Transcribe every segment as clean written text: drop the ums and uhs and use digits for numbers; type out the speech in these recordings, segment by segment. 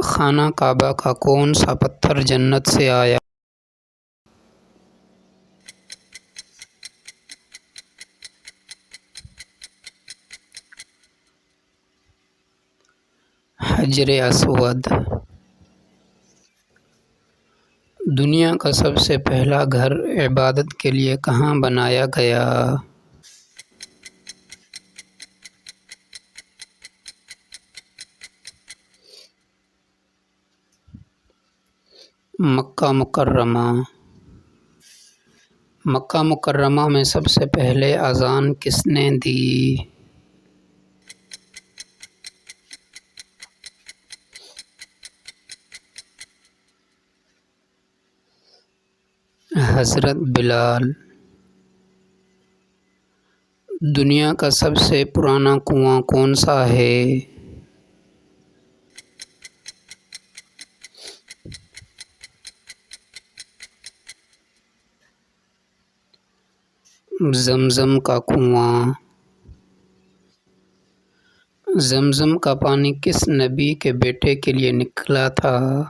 خانہ کعبہ کا کون سا پتھر جنت سے آیا؟ حجر اسود۔ دنیا کا سب سے پہلا گھر عبادت کے لیے کہاں بنایا گیا؟ مکہ مکرمہ۔ مکہ مکرمہ میں سب سے پہلے اذان کس نے دی؟ حضرت بلال۔ دنیا کا سب سے پرانا کنواں کون سا ہے؟ زمزم کا کنواں۔ زمزم کا پانی کس نبی کے بیٹے کے لیے نکلا تھا؟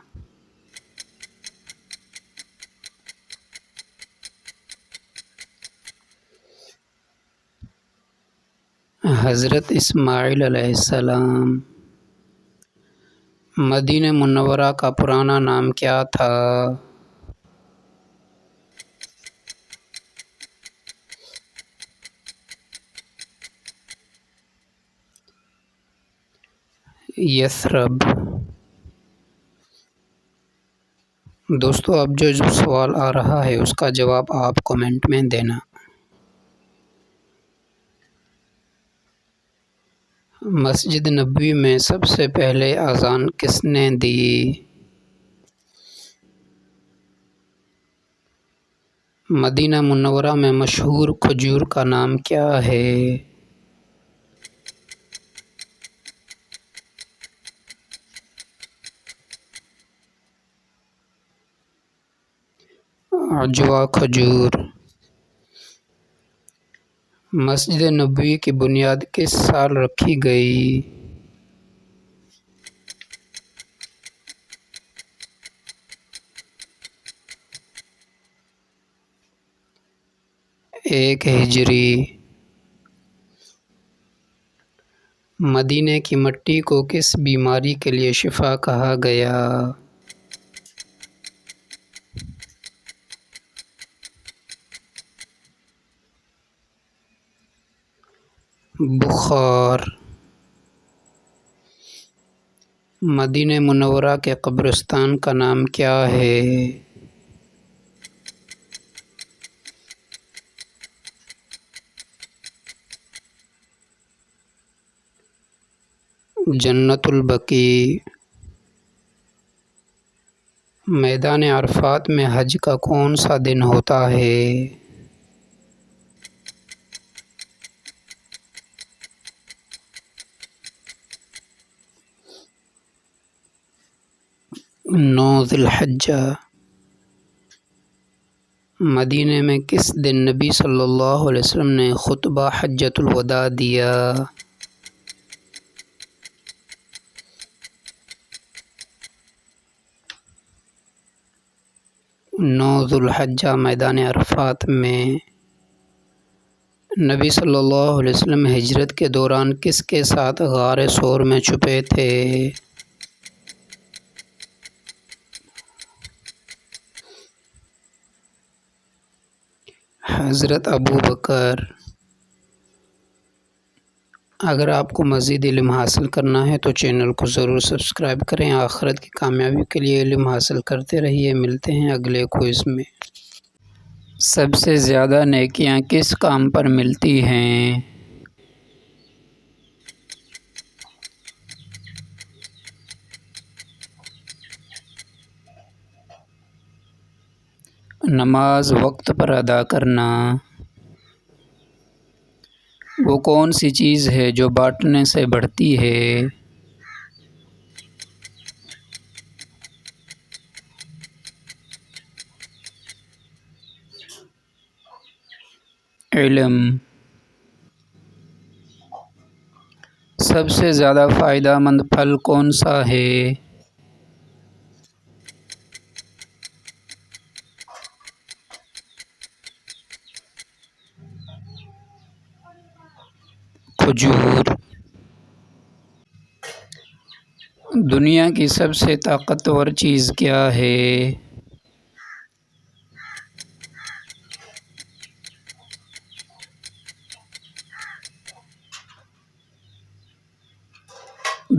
حضرت اسماعیل علیہ السلام۔ مدینہ منورہ کا پرانا نام کیا تھا؟ یثرب۔ دوستو اب جو سوال آ رہا ہے اس کا جواب آپ کمنٹ میں دینا۔ مسجد نبوی میں سب سے پہلے اذان کس نے دی؟ مدینہ منورہ میں مشہور کھجور کا نام کیا ہے؟ عجوہ کھجور۔ مسجد نبوی کی بنیاد کس سال رکھی گئی؟ ایک ہجری۔ مدینہ کی مٹی کو کس بیماری کے لیے شفا کہا گیا؟ بخار۔ مدینہ منورہ کے قبرستان کا نام کیا ہے؟ جنت البقیع۔ میدان عرفات میں حج کا کون سا دن ہوتا ہے؟ ذی الحجہ۔ مدینہ میں کس دن نبی صلی اللہ علیہ وسلم نے خطبہ حجۃ الوداع دیا؟ ذی الحجہ۔ میدان عرفات میں نبی صلی اللہ علیہ وسلم ہجرت کے دوران کس کے ساتھ غار ثور میں چھپے تھے؟ حضرت ابوبکر۔ اگر آپ کو مزید علم حاصل کرنا ہے تو چینل کو ضرور سبسکرائب کریں۔ آخرت کی کامیابی کے لیے علم حاصل کرتے رہیے۔ ملتے ہیں اگلے کوئز میں۔ سب سے زیادہ نیکیاں کس کام پر ملتی ہیں؟ نماز وقت پر ادا کرنا۔ وہ کون سی چیز ہے جو بانٹنے سے بڑھتی ہے؟ علم۔ سب سے زیادہ فائدہ مند پھل کون سا ہے؟ کھجور۔ دنیا کی سب سے طاقتور چیز کیا ہے؟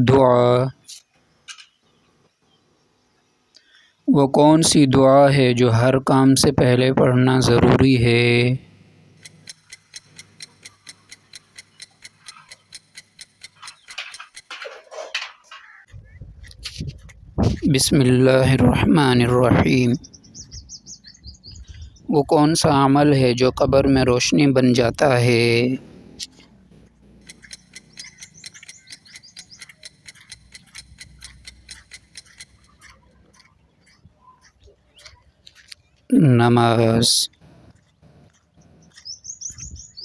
دعا۔ وہ کون سی دعا ہے جو ہر کام سے پہلے پڑھنا ضروری ہے؟ بسم اللہ الرحمن الرحیم۔ وہ کون سا عمل ہے جو قبر میں روشنی بن جاتا ہے؟ نماز۔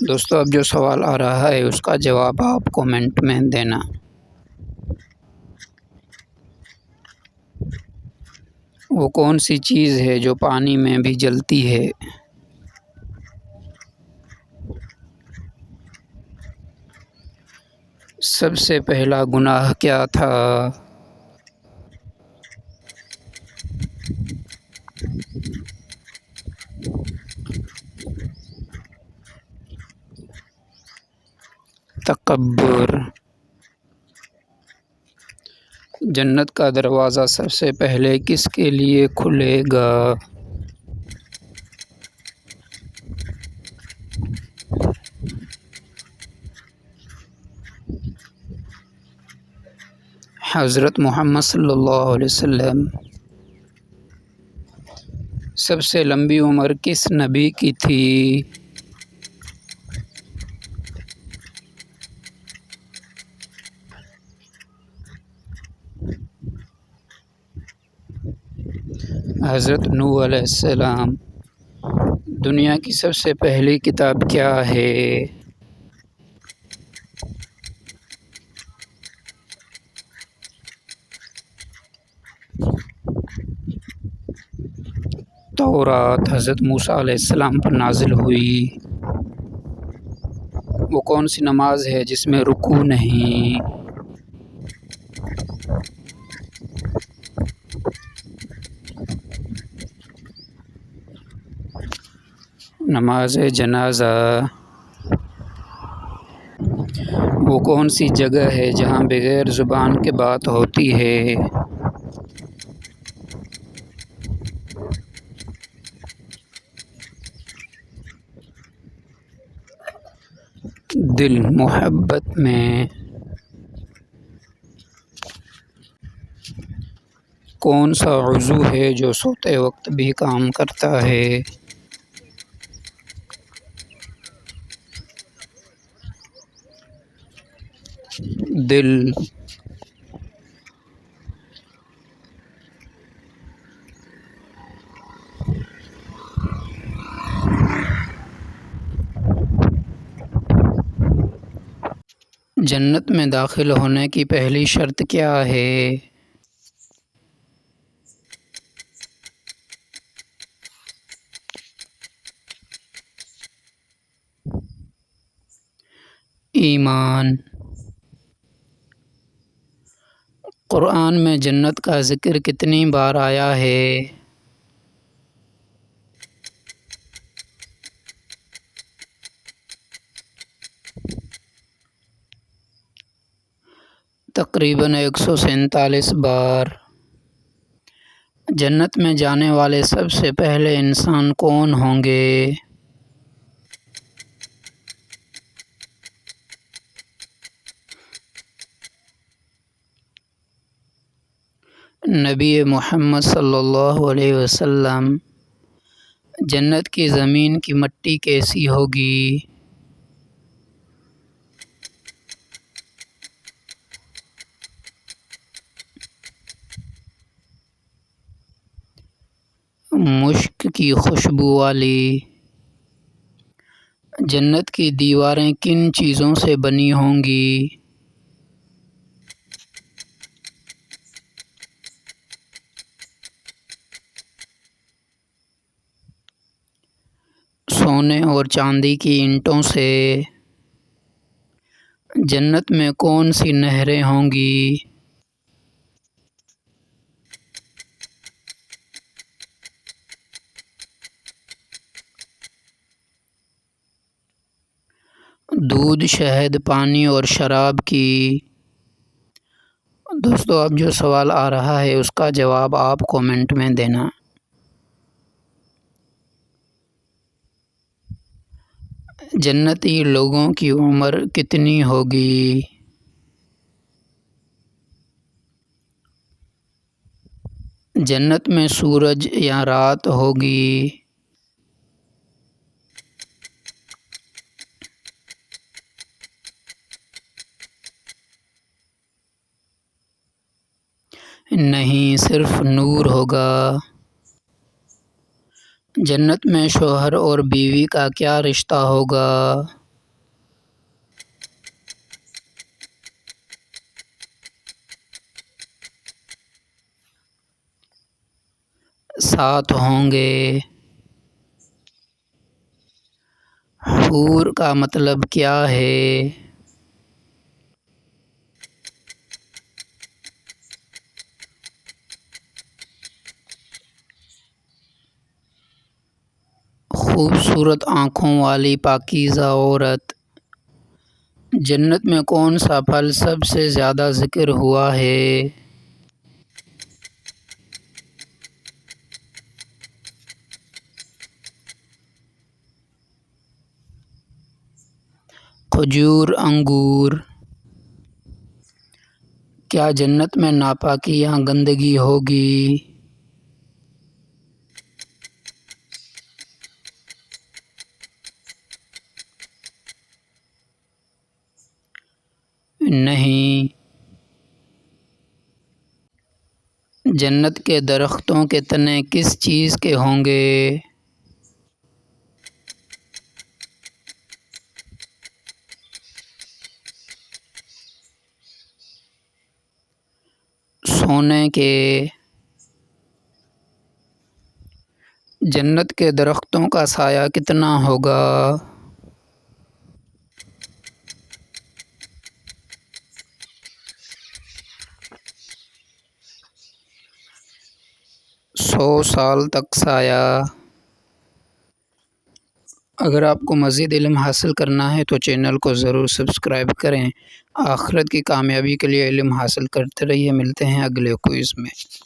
دوستو اب جو سوال آ رہا ہے اس کا جواب آپ کومنٹ میں دینا۔ وہ کون سی چیز ہے جو پانی میں بھی جلتی ہے؟ سب سے پہلا گناہ کیا تھا؟ تکبر۔ جنت کا دروازہ سب سے پہلے کس کے لیے کھلے گا؟ حضرت محمد صلی اللہ علیہ وسلم۔ سب سے لمبی عمر کس نبی کی تھی؟ حضرت نوح علیہ السلام۔ دنیا کی سب سے پہلی کتاب کیا ہے؟ تورات حضرت موسیٰ علیہ السلام پر نازل ہوئی۔ وہ کون سی نماز ہے جس میں رکوع نہیں؟ نماز جنازہ۔ وہ کون سی جگہ ہے جہاں بغیر زبان کے بات ہوتی ہے؟ دل، محبت میں۔ کون سا عضو ہے جو سوتے وقت بھی کام کرتا ہے؟ دل۔ جنت میں داخل ہونے کی پہلی شرط کیا ہے؟ ایمان۔ قرآن میں جنت کا ذکر کتنی بار آیا ہے؟ تقریباً 147 بار۔ جنت میں جانے والے سب سے پہلے انسان کون ہوں گے؟ نبی محمد صلی اللہ علیہ وسلم۔ جنت کی زمین کی مٹی کیسی ہوگی؟ مشک کی خوشبو والی۔ جنت کی دیواریں کن چیزوں سے بنی ہوں گی؟ سونے اور چاندی کی اینٹوں سے۔ جنت میں کون سی نہریں ہوں گی؟ دودھ، شہد، پانی اور شراب کی۔ دوستو اب جو سوال آ رہا ہے اس کا جواب آپ کومنٹ میں دینا۔ جنتی لوگوں کی عمر کتنی ہوگی؟ جنت میں سورج یا رات ہوگی؟ نہیں، صرف نور ہوگا۔ جنت میں شوہر اور بیوی کا کیا رشتہ ہوگا؟ ساتھ ہوں گے۔ حور کا مطلب کیا ہے؟ خوبصورت آنکھوں والی پاکیزہ عورت۔ جنت میں کون سا پھل سب سے زیادہ ذکر ہوا ہے؟ کھجور، انگور۔ کیا جنت میں ناپاکی یا گندگی ہوگی؟ نہیں۔ جنت کے درختوں کے تنے کس چیز کے ہوں گے؟ سونے کے۔ جنت کے درختوں کا سایہ کتنا ہوگا؟ سو سال تک سایہ۔ اگر آپ کو مزید علم حاصل کرنا ہے تو چینل کو ضرور سبسکرائب کریں۔ آخرت کی کامیابی کے لیے علم حاصل کرتے رہیے۔ ملتے ہیں اگلے کوئز میں۔